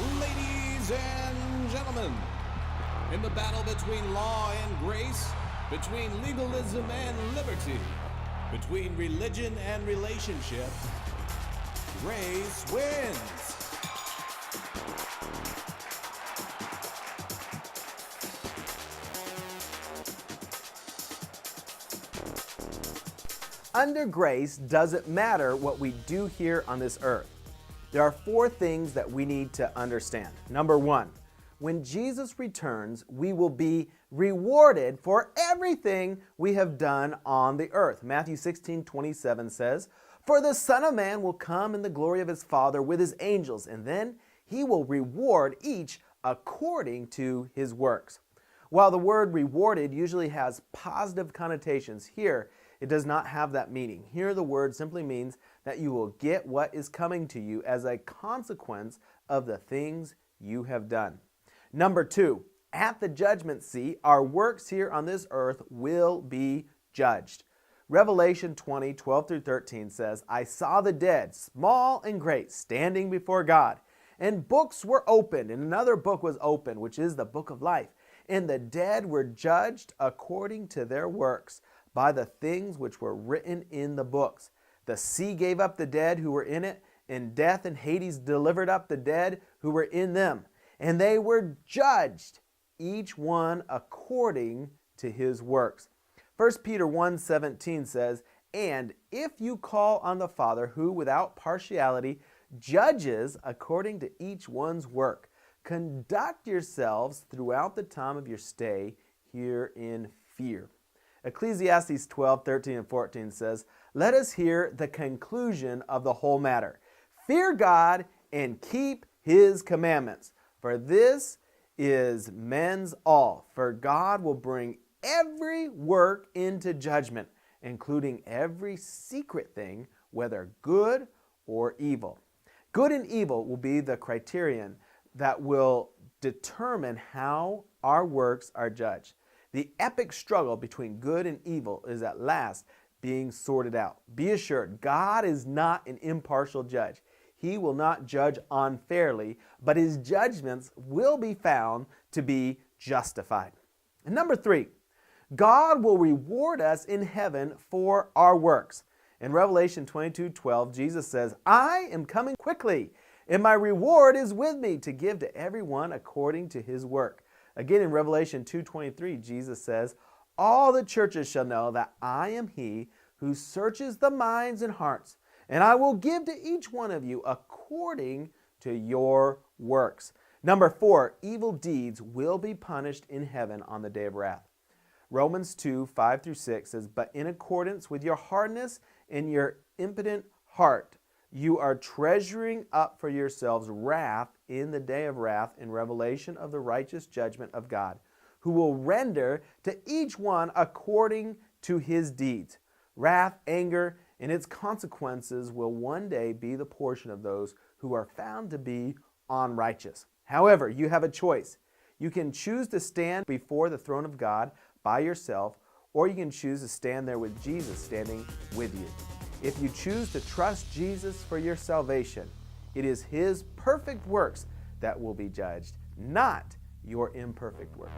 Ladies and gentlemen, in the battle between law and grace, between legalism and liberty, between religion and relationship, grace wins. Under grace, doesn't matter what we do here on this earth. There are four things that we need to understand. Number one, when Jesus returns, we will be rewarded for everything we have done on the earth. Matthew 16:27 says, "For the Son of Man will come in the glory of his Father with his angels, and then he will reward each according to his works." While the word rewarded usually has positive connotations, here it does not have that meaning. Here the word simply means that you will get what is coming to you as a consequence of the things you have done. Number two, at the judgment seat, our works here on this earth will be judged. Revelation 20:12-13 says, "I saw the dead, small and great, standing before God, and books were opened, and another book was opened, which is the book of life. And the dead were judged according to their works by the things which were written in the books. The sea gave up the dead who were in it, and death and Hades delivered up the dead who were in them. And they were judged, each one according to his works." 1 Peter 1:17 says, "And if you call on the Father, who without partiality judges according to each one's work, conduct yourselves throughout the time of your stay here in fear." Ecclesiastes 12:13-14 says, "Let us hear the conclusion of the whole matter. Fear God and keep his commandments, for this is men's all. For God will bring every work into judgment, including every secret thing, whether good or evil." Good and evil will be the criterion that will determine how our works are judged. The epic struggle between good and evil is at last being sorted out. Be assured, God is not an impartial judge. He will not judge unfairly, but his judgments will be found to be justified. And number three, God will reward us in heaven for our works. In Revelation 22:12, Jesus says, "I am coming quickly, and my reward is with me to give to everyone according to his work." Again, in Revelation 2:23, Jesus says, "All the churches shall know that I am he who searches the minds and hearts, and I will give to each one of you according to your works." Number four, evil deeds will be punished in heaven on the day of wrath. Romans 2:5-6 says, "But in accordance with your hardness and your impotent heart, you are treasuring up for yourselves wrath in the day of wrath and revelation of the righteous judgment of God, who will render to each one according to his deeds." Wrath, anger, and its consequences will one day be the portion of those who are found to be unrighteous. However, you have a choice. You can choose to stand before the throne of God by yourself, or you can choose to stand there with Jesus standing with you. If you choose to trust Jesus for your salvation, it is his perfect works that will be judged, not your imperfect works.